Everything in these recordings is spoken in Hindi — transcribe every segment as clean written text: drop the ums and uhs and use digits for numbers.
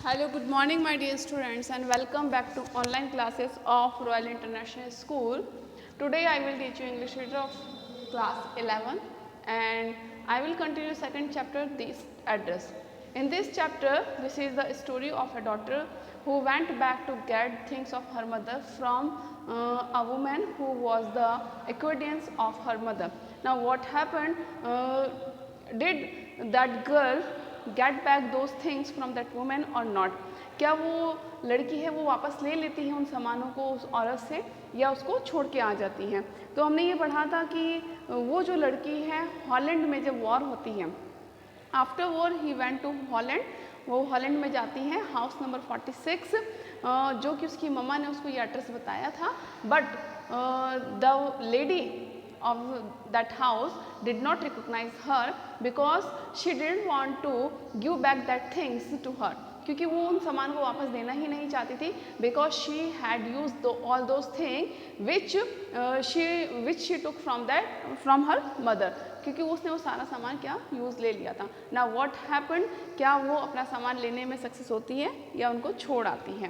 Hello, good morning my dear students and welcome back to online classes of Royal International School. Today I will teach you English literature of class 11 and I will continue second chapter, this address. In this chapter, this is the story of a daughter who went back to get things of her mother from a woman who was the acquaintance of her mother. Now what happened, did that girl get back those things from that women और नॉट? क्या वो लड़की है वो वापस ले लेती है उन सामानों को उस औरत से या उसको छोड़ के आ जाती हैं? तो हमने ये पढ़ा था कि वो जो लड़की है हॉलैंड में जब वॉर होती है, after war he went to Holland, वो हॉलैंड में जाती हैं, हाउस नंबर 46, जो कि उसकी मम्मा ने उसको ये एड्रेस बताया था, but the lady of that house did not recognize her because she didn't want to give back that things to her, क्योंकि वो उन सामान को वापस देना ही नहीं चाहती थी, because she had used all those things which she took from her mother, क्योंकि उसने वो सारा सामान क्या यूज़ ले लिया था. Now what happened, क्या वो अपना सामान लेने में सक्सेस होती है या उनको छोड़ आती है?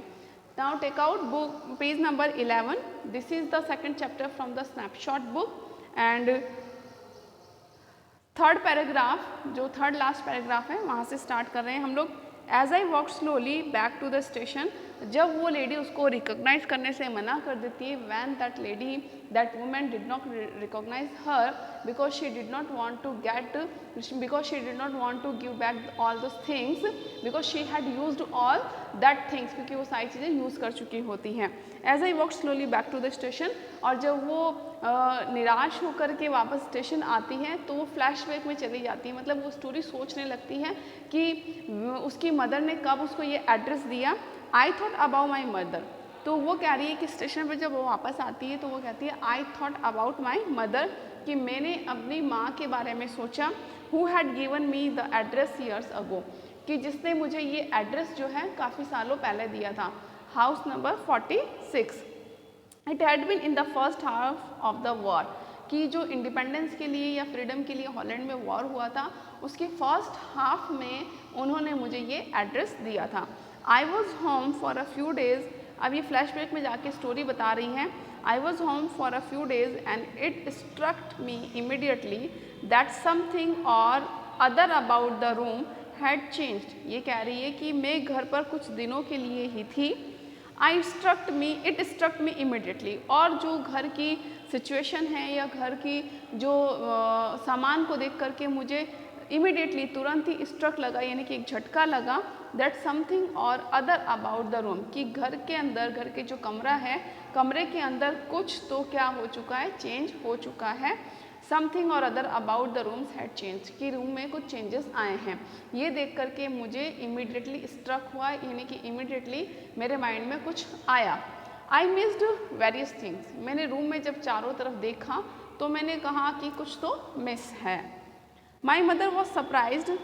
Now take out book page number 11. This is the second chapter from the snapshot book. And third paragraph, जो थर्ड लास्ट पैराग्राफ है वहाँ से स्टार्ट कर रहे हैं हम लोग. As I walk slowly back to the station, जब वो लेडी उसको रिकॉग्नाइज करने से मना कर देती है, when that women did not recognise her because she did not want to give back all those things because she had used all that things, क्योंकि वो सारी चीज़ें यूज़ कर चुकी होती हैं. As I walk slowly back to the station, और जब वो निराश होकर के वापस स्टेशन आती हैं तो वो फ्लैशबैक में चली जाती है, मतलब वो स्टोरी सोचने लगती है कि उसकी मदर ने कब उसको ये एड्रेस दिया. I thought about my mother, तो वो कह रही है कि स्टेशन पर जब वो वापस आती है तो वो कहती है I thought about my mother, कि मैंने अपनी माँ के बारे में सोचा, who had given me the address years ago, कि जिसने मुझे ये एड्रेस जो है काफ़ी सालों पहले दिया था. House number 46. It had been in the first half of the war, कि जो इंडिपेंडेंस के लिए या फ्रीडम के लिए हॉलैंड में वॉर हुआ था उसके फर्स्ट हाफ में उन्होंने मुझे ये एड्रेस दिया था. I was home for a few days, अब ये फ्लैशबैक में जाके स्टोरी बता रही हैं. I was home for a few days and it struck me immediately that something or other about the room had changed. ये कह रही है कि मैं घर पर कुछ दिनों के लिए ही थी. इट स्ट्रक मी इमिडिएटली, और जो घर की सिचुएशन है या घर की जो सामान को देख करके मुझे इमिडिएटली तुरंत ही स्ट्रक लगा, यानी कि एक झटका लगा, that something or other about the room, कि घर के अंदर, घर के जो कमरा है, कमरे के अंदर कुछ तो क्या हो चुका है, चेंज हो चुका है. Something or other about the rooms had change, कि रूम में कुछ चेंजेस आए हैं. ये देख करके मुझे इमीडिएटली स्ट्रक हुआ, यानी कि इमीडिएटली मेरे माइंड में कुछ आया. आई मिस्ड वेरियस थिंग्स, मैंने रूम में जब चारों तरफ देखा तो मैंने कहा कि कुछ तो मिस है. My mother was surprised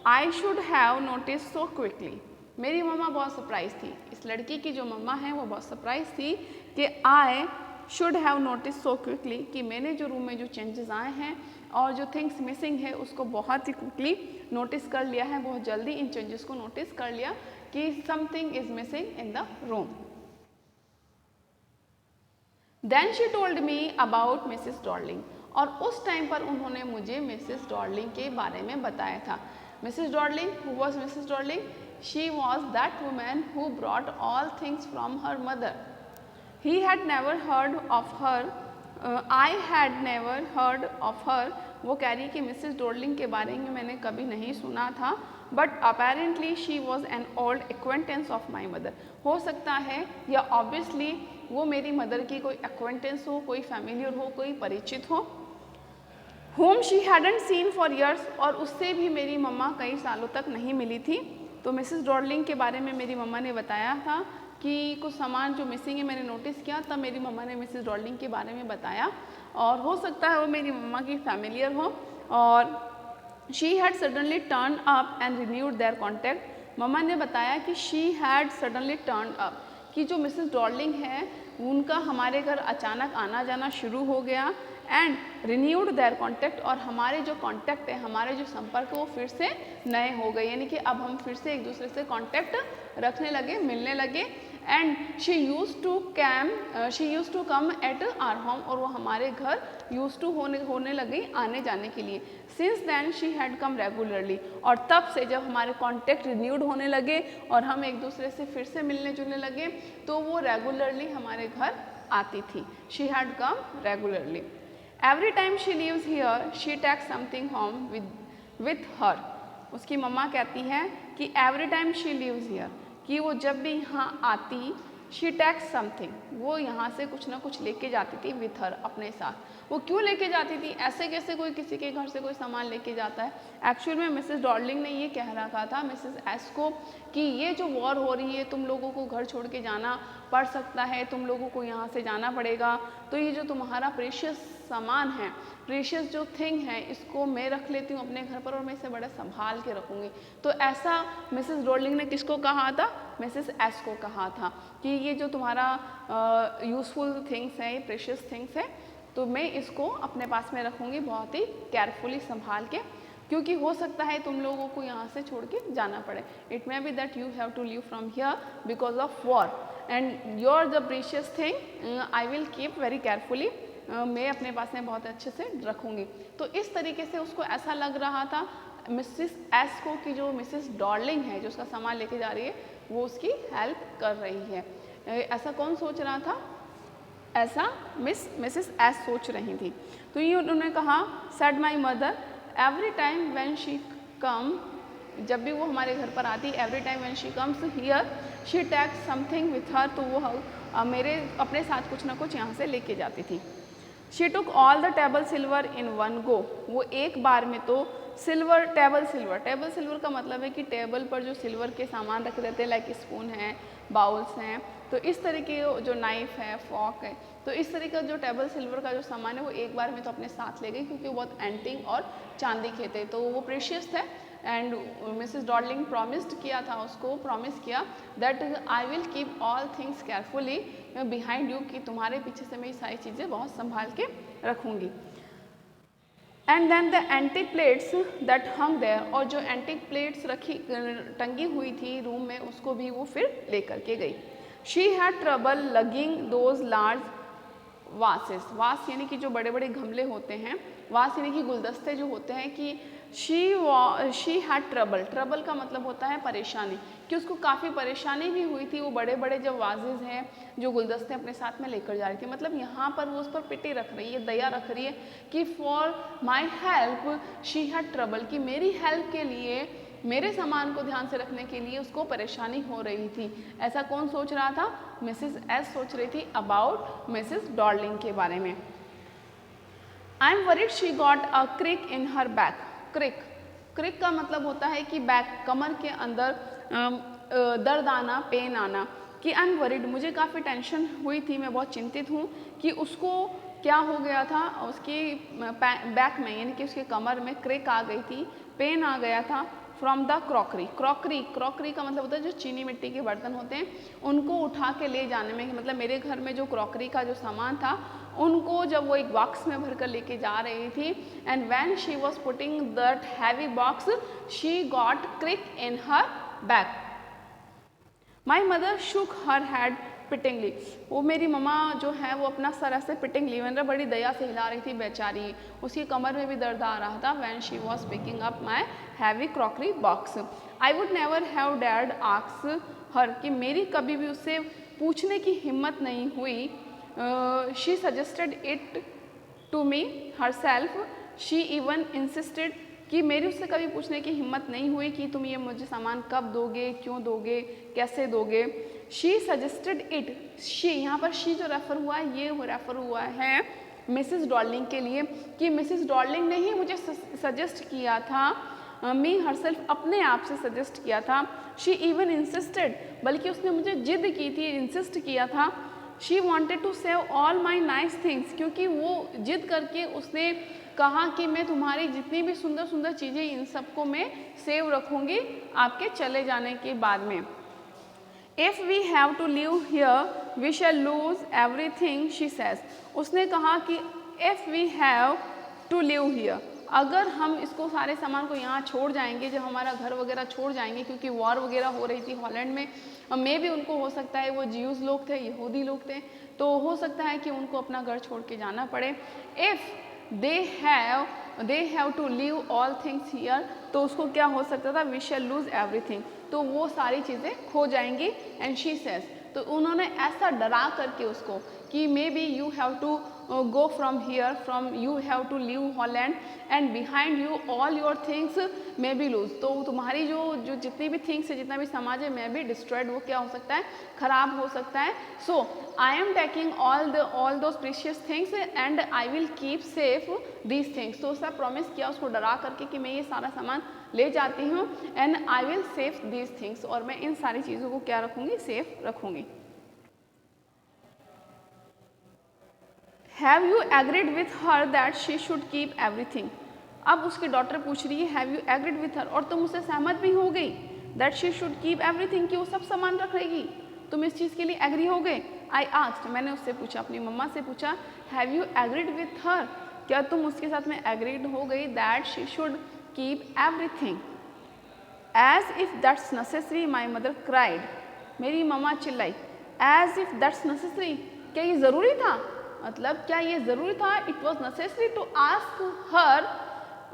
I should have notice so quickly, मेरी मम्मा बहुत सरप्राइज थी. इस लड़की की जो मम्मा है वो बहुत सरप्राइज थी कि I should have notice so quickly, कि मैंने जो रूम में जो चेंजेस आए हैं और जो थिंग्स मिसिंग है उसको बहुत ही क्विकली नोटिस कर लिया है, बहुत जल्दी इन चेंजेस को नोटिस कर लिया कि something is missing in the room. Then she told me about Mrs Dorling, और उस टाइम पर उन्होंने मुझे मिसिस डॉर्लिंग के बारे में बताया था. Mrs Darling, who was Mrs Darling? She was that women who brought all things from her mother. He had never heard of her. I had never heard of her. वो कह रही है कि मिसिस डॉर्लिंग के बारे में मैंने कभी नहीं सुना था, but apparently she was an old acquaintance of my mother. हो सकता है या ऑब्वियसली वो मेरी मदर की कोई एक्वेंटेंस हो, कोई फैमिलियर हो, कोई परिचित हो. Whom she hadn't seen for years, और उससे भी मेरी मम्मा कई सालों तक नहीं मिली थी. तो मिसिस डॉर्लिंग के बारे में मेरी मम्मा ने बताया था कि कुछ सामान जो मिसिंग है मैंने नोटिस किया, तब मेरी मम्मा ने मिसिस डॉर्लिंग के बारे में बताया, और हो सकता है वो मेरी मम्मा की फैमिलियर हो. और she had suddenly turn up and renewed their contact, मम्मा ने बताया कि she had suddenly turn up, कि जो मिसिस डॉर्लिंग है उनका हमारे घर अचानक आना जाना शुरू हो गया. एंड रिन्यूड देयर कॉन्टैक्ट, और हमारे जो कॉन्टैक्ट है, हमारे जो संपर्क वो फिर से नए हो गए, यानी कि अब हम फिर से एक दूसरे से कॉन्टैक्ट रखने लगे, मिलने लगे। And she use to come at our home, और वो हमारे घर यूज टू होने लगी आने जाने के लिए। Since then she had come regularly, और तब से जब हमारे कॉन्टैक्ट रिन्यूड होने लगे और हम एक दूसरे से फिर से मिलने जुलने लगे, तो वो रेगुलरली हमारे घर आती थी। She had come regularly. Every time she leaves here she takes something home with her. उसकी मम्मा कहती हैं कि every time she leaves here, कि वो जब भी यहाँ आती, शी टेक्स समथिंग, वो यहाँ से कुछ ना कुछ लेके जाती थी विथ हर, अपने साथ। वो क्यों लेके जाती थी? ऐसे कैसे कोई किसी के घर से कोई सामान लेके जाता है? एक्चुअल में मिसेस डॉर्लिंग ने ये कह रखा था मिसेस एस को कि ये जो वॉर हो रही है, तुम लोगों को घर छोड़ के जाना पड़ सकता है, तुम लोगों को यहाँ से जाना पड़ेगा, तो ये जो तुम्हारा प्रेशियस सामान है, प्रेशियस जो थिंग है, इसको मैं रख लेती हूँ अपने घर पर और मैं इसे बड़ा संभाल के रखूँगी। तो ऐसा मिसेस डॉर्लिंग ने किसको कहा था? मिसेस एस को कहा था कि ये जो तुम्हारा यूज़फुल थिंग्स है, ये प्रेशियस थिंग्स है, तो मैं इसको अपने पास में रखूँगी बहुत ही केयरफुली संभाल के, क्योंकि हो सकता है तुम लोगों को यहाँ से छोड़ के जाना पड़े। It may be that you have to leave from here because of war and your the precious thing I will keep very carefully, मैं अपने पास में बहुत अच्छे से रखूँगी। तो इस तरीके से उसको ऐसा लग रहा था मिसेस एस को कि जो मिसेस डॉर्लिंग है, जो उसका सामान लेके जा रही है, वो उसकी हेल्प कर रही है। ऐसा कौन सोच रहा था? ऐसा मिसेस एस सोच रही थी। तो ये उन्होंने कहा, said my mother every time when she come, जब भी वो हमारे घर पर आती, every time when she comes here she takes something with her, तो वो मेरे अपने साथ कुछ ना कुछ यहाँ से लेके जाती थी। She took all the table silver in one go, वो एक बार में तो टेबल सिल्वर का मतलब है कि टेबल पर जो सिल्वर के सामान रख देते हैं, लाइक स्पून है, बाउल्स हैं, तो इस तरह के जो नाइफ है, फॉक है, तो इस तरह का जो टेबल सिल्वर का जो सामान है वो एक बार में तो अपने साथ ले गई, क्योंकि वो बहुत एंटिक और चांदी के थे, तो वो प्रेशियस थे। एंड मिसेस डॉर्लिंग प्रॉमिस किया that I will keep all things carefully behind you, कि तुम्हारे पीछे से मैं ये सारी चीज़ें बहुत संभाल के रखूँगी। And then the antique plates that hung there, और जो एंटिक प्लेट्स टंगी हुई थी रूम में, उसको भी वो फिर लेकर के गई। She had trouble logging those large vases, वास यानी कि जो बड़े बड़े गमले होते हैं, वास यानी कि गुलदस्ते जो होते हैं, कि शी हैड ट्रबल का मतलब होता है परेशानी, कि उसको काफ़ी परेशानी भी हुई थी। वो बड़े बड़े जो वाजेज हैं, जो गुलदस्ते अपने साथ में लेकर जा रही थी, मतलब यहाँ पर वो उस पर पिटी रख रही है, दया रख रही है कि for my help she had trouble, कि मेरी हेल्प के लिए, मेरे सामान को ध्यान से रखने के लिए उसको परेशानी हो रही थी। ऐसा कौन सोच रहा था? मिसेस एस सोच रही थी अबाउट मिसेस डॉर्लिंग के बारे में। I am worried she got a crick in her back. Crick का मतलब होता है कि बैक, कमर के अंदर दर्द आना, पेन आना, कि आई एम वरीड, मुझे काफ़ी टेंशन हुई थी, मैं बहुत चिंतित हूँ कि उसको क्या हो गया था, उसकी बैक में यानी कि उसके कमर में क्रिक आ गई थी, पेन आ गया था फ्रॉम द क्रॉकरी का मतलब होता है जो चीनी मिट्टी के बर्तन होते हैं, उनको उठा के ले जाने में, मतलब मेरे घर में जो क्रॉकरी का जो सामान था, उनको जब वो एक बॉक्स में भर कर लेके जा रही थी, and when she was putting that heavy box she got crick in her back. My mother shook her head pityingly, वो मेरी मम्मा जो है वो अपना सर ऐसे पिटिंगली, मतलब बड़ी दया से हिला रही थी बेचारी, उसकी कमर में भी दर्द आ रहा था। When she was picking up my heavy crockery box, I would never have dared ask her, कि मेरी कभी भी उससे पूछने की हिम्मत नहीं हुई। She suggested it to me herself, she even insisted, कि मेरी उससे कभी पूछने की हिम्मत नहीं हुई कि तुम ये मुझे सामान कब दोगे, क्यों दोगे, कैसे दोगे। शी सजेस्टेड इट, शी यहाँ पर शी जो रेफर हुआ है, ये रेफर हुआ है मिसेस डॉर्लिंग के लिए, कि मिसेस डॉर्लिंग ने ही मुझे सजेस्ट किया था, मी हरसेल्फ अपने आप से सजेस्ट किया था। शी इवन इंसिस्टेड, बल्कि उसने मुझे जिद की थी, इंसिस्ट किया था। She wanted to save all my nice things, क्योंकि वो जिद करके उसने कहा कि मैं तुम्हारी जितनी भी सुंदर सुंदर चीज़ें, इन सबको मैं सेव रखूँगी आपके चले जाने के बाद में। If we have to live here we shall lose everything, she says, उसने कहा कि if we have to live here, अगर हम इसको सारे सामान को यहाँ छोड़ जाएंगे, जब हमारा घर वगैरह छोड़ जाएंगे, क्योंकि वॉर वगैरह हो रही थी हॉलैंड में, मे भी उनको हो सकता है, वो ज्यूज़ लोग थे, यहूदी लोग थे, तो हो सकता है कि उनको अपना घर छोड़ के जाना पड़े। If they have to leave all things here, तो उसको क्या हो सकता था, वी शैल लूज एवरीथिंग, तो वो सारी चीज़ें खो जाएंगी। एंड शी सेज, तो उन्होंने ऐसा डरा करके उसको कि may be you have to go from here, you have to leave Holland and behind you all your things may be lose, तो तुम्हारी जो जितनी भी थिंग्स है, जितना भी समाज है, may be destroyed, वो क्या हो सकता है, खराब हो सकता है। So I am taking all those precious things and I will keep safe these things, तो उसका प्रॉमिस किया उसको डरा करके कि मैं ये सारा सामान ले जाती हूँ and I will save these things, और मैं इन सारी चीज़ों को क्या रखूँगी, सेफ रखूँगी। Have you agreed with her that she should keep everything, अब उसकी डॉटर पूछ रही है हैव यू एग्रीड विथ हर, और तुम उससे सहमत भी हो गई that she should keep everything, कि वो सब सामान रखेगी, तुम इस चीज़ के लिए एग्री हो गए। आई आस्क्ड, मैंने उससे पूछा, अपनी मम्मा से पूछा, have you agreed with her, क्या तुम उसके साथ में एग्रीड हो गई that she should keep everything. As if that's necessary my mother cried, मेरी मम्मा चिल्लाई, एज इफ दैट्स नेसेसरी, क्या ये ज़रूरी था, मतलब क्या ये ज़रूरी था, it was necessary to ask her,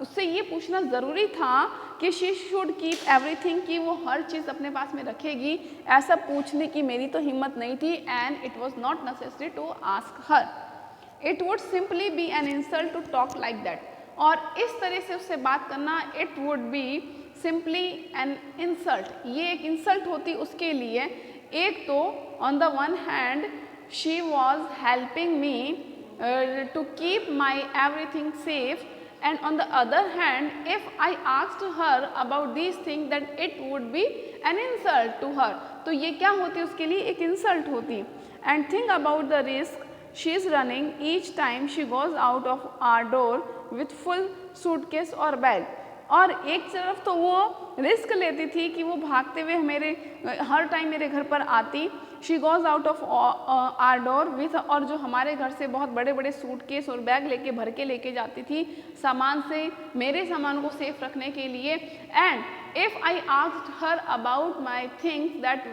उससे ये पूछना ज़रूरी था कि शी शुड कीप एवरीथिंग, कि वो हर चीज़ अपने पास में रखेगी, ऐसा पूछने की मेरी तो हिम्मत नहीं थी। And it was not necessary to ask her, it would simply be an insult to talk like that, और इस तरह से उससे बात करना, it would be simply an insult, ये एक इंसल्ट होती उसके लिए। एक तो on the one hand she was helping me to keep my everything safe, and on the other hand if I asked her about these things that it would be an insult to her, तो ये क्या होती उसके लिए, एक इंसल्ट होती। and think about the risk she is running each time she goes out of our door with full suitcase or bag, और एक तरफ तो वो रिस्क लेती थी कि वो भागते हुए हर टाइम मेरे घर पर आती, she goes out of our door with, और जो हमारे घर से बहुत बड़े बड़े सूटकेस और बैग लेके भर के लेके जाती थी सामान से, मेरे सामान को सेफ रखने के लिए। And if I asked her about my things that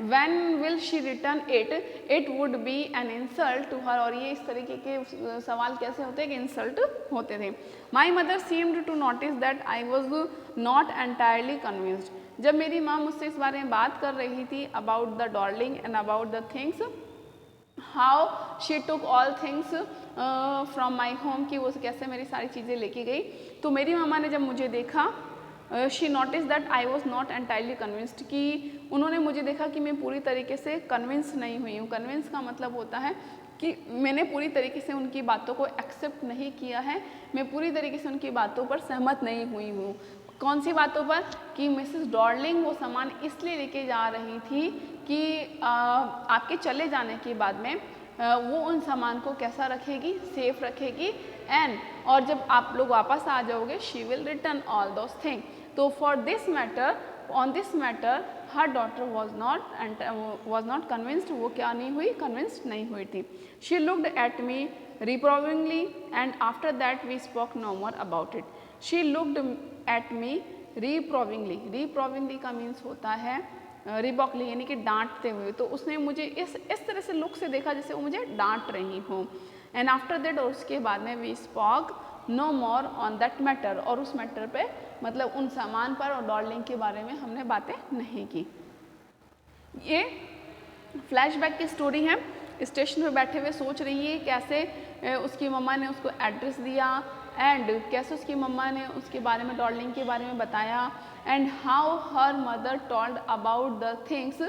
when will she return it, it would be an insult to her, और ये इस तरीके के सवाल कैसे होते हैं कि इंसल्ट होते थे। My mother seemed to notice that I was not entirely convinced, जब मेरी माँ मुझसे इस बारे में बात कर रही थी about the Darling and about the things, how she took all things from my home, कि वो कैसे मेरी सारी चीज़ें लेके गई, तो मेरी मामा ने जब मुझे देखा, she notice that I was not entirely convinced, कि उन्होंने मुझे देखा कि मैं पूरी तरीके से कन्विंस नहीं हुई हूँ। कन्विंस का मतलब होता है कि मैंने पूरी तरीके से उनकी बातों को एक्सेप्ट नहीं किया है, मैं पूरी तरीके से उनकी बातों पर सहमत नहीं हुई हूँ। कौन सी बातों पर, कि मिसेस डॉर्लिंग वो सामान इसलिए लेके जा रही थी कि आपके चले जाने के बाद में वो उन सामान को कैसा रखेगी, सेफ रखेगी, एंड और जब आप लोग वापस आ जाओगे she will return all those thing. तो for this matter, on this matter her daughter was not convinced, वो क्या नहीं हुई, कन्विंस्ड नहीं हुई थी। She looked at me reprovingly and after that we spoke no more about it. She looked at me reprovingly, reprovingly का मीन्स होता है रिबॉकली, यानी कि डांटते हुए, तो उसने मुझे इस तरह से लुक से देखा जैसे वो मुझे डांट रही हो। एंड आफ्टर दैट, और उसके बाद में we spoke no more on that matter, और उस मैटर पे मतलब उन सामान पर और डॉर्लिंग के बारे में हमने बातें नहीं की। ये फ्लैशबैक की स्टोरी है, स्टेशन पे बैठे हुए सोच रही है कैसे उसकी मम्मा ने उसको एड्रेस दिया एंड कैसे उसकी मम्मा ने उसके बारे में, डॉर्लिंग के बारे में बताया, and how her mother told about the things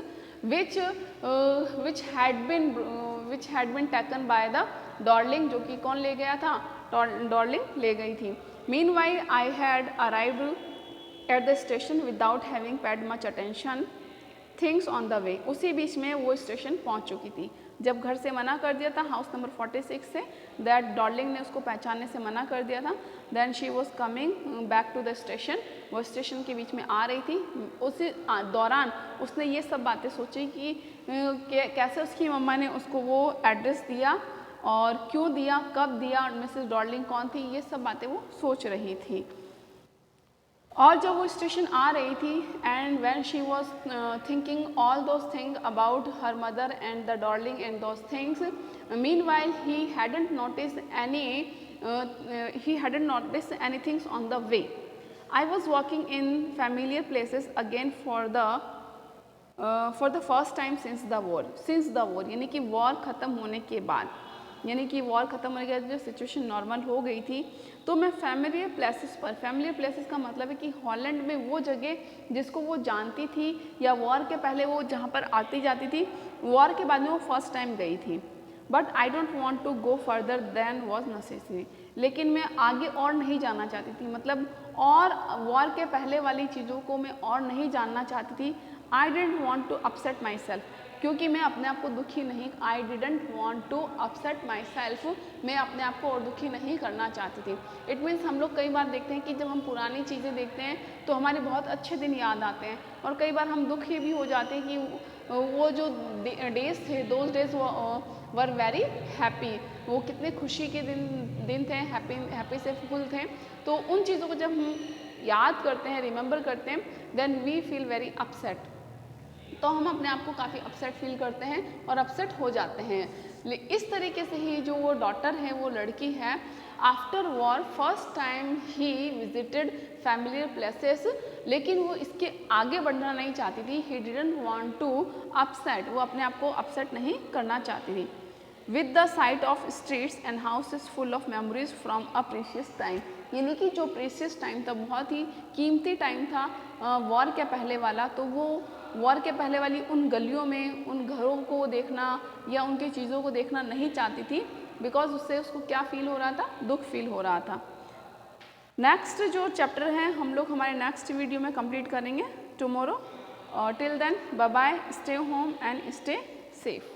which had been taken by the Dorling, जो कि कौन ले गया था, डॉर्लिंग ले गई थी। Meanwhile I had arrived at the station without having paid much attention things on the way, उसी बीच में वो स्टेशन पहुंच चुकी थी। जब घर से मना कर दिया था हाउस नंबर 46 से, दैट डॉर्लिंग ने उसको पहचानने से मना कर दिया था, then she was coming back to the station, वो स्टेशन के बीच में आ रही थी। उसी दौरान उसने ये सब बातें सोची कि कैसे उसकी मम्मा ने उसको वो एड्रेस दिया और क्यों दिया, कब दिया, और मिसेस डार्लिंग कौन थी, ये सब बातें वो सोच रही थी। और जब वो स्टेशन आ रही थी and when she was thinking all those thing about her mother and the darling and those things, meanwhile he hadn't noticed anything on the way. I was walking in familiar places again for the first time since the war यानी कि वॉर ख़त्म होने के बाद, यानी कि वॉर ख़त्म होने के बाद जो सिचुएशन नॉर्मल हो गई थी, तो मैं फैमिलियर प्लेसेस का मतलब है कि हॉलैंड में वो जगह जिसको वो जानती थी या वॉर के पहले वो जहाँ पर आती जाती थी, वॉर के बाद में वो फर्स्ट टाइम गई थी। But I don't want to go further than was necessary, लेकिन मैं आगे और नहीं जाना चाहती थी, मतलब और वॉर के पहले वाली चीज़ों को मैं और नहीं जानना चाहती थी। I didn't want to upset myself, क्योंकि मैं अपने आप को दुखी नहीं, I didn't want to upset myself, मैं अपने आप को और दुखी नहीं करना चाहती थी। इट मीन्स हम लोग कई बार देखते हैं कि जब हम पुरानी चीज़ें देखते हैं तो हमारे बहुत अच्छे दिन याद आते हैं, और कई बार हम दुखी भी हो जाते हैं कि वो जो डेज थे, those days were very happy, वो कितने खुशी के दिन थे, हैप्पी से फुल थे। तो उन चीज़ों को जब हम याद करते हैं, रिमेंबर करते हैं, then we feel very upset, तो हम अपने आप को काफ़ी अपसेट फील करते हैं और अपसेट हो जाते हैं। इस तरीके से ही जो वो डॉटर है, वो लड़की है, after war first time he visited familiar places, लेकिन वो इसके आगे बढ़ना नहीं चाहती थी। He didn't want to upset, वो अपने आप को अपसेट नहीं करना चाहती थी। With the sight of streets and houses full of memories from a precious time, यानी कि जो प्रीशियस टाइम था, बहुत ही कीमती टाइम था वॉर के पहले वाला, तो वो वॉर के पहले वाली उन गलियों में उन घरों को देखना या उनकी चीज़ों को देखना नहीं चाहती थी, बिकॉज उससे उसको क्या फील हो रहा था, दुख फील हो रहा था। नेक्स्ट जो चैप्टर है हम लोग हमारे नेक्स्ट वीडियो में कंप्लीट करेंगे tomorrow. Till then bye bye, stay home and stay safe.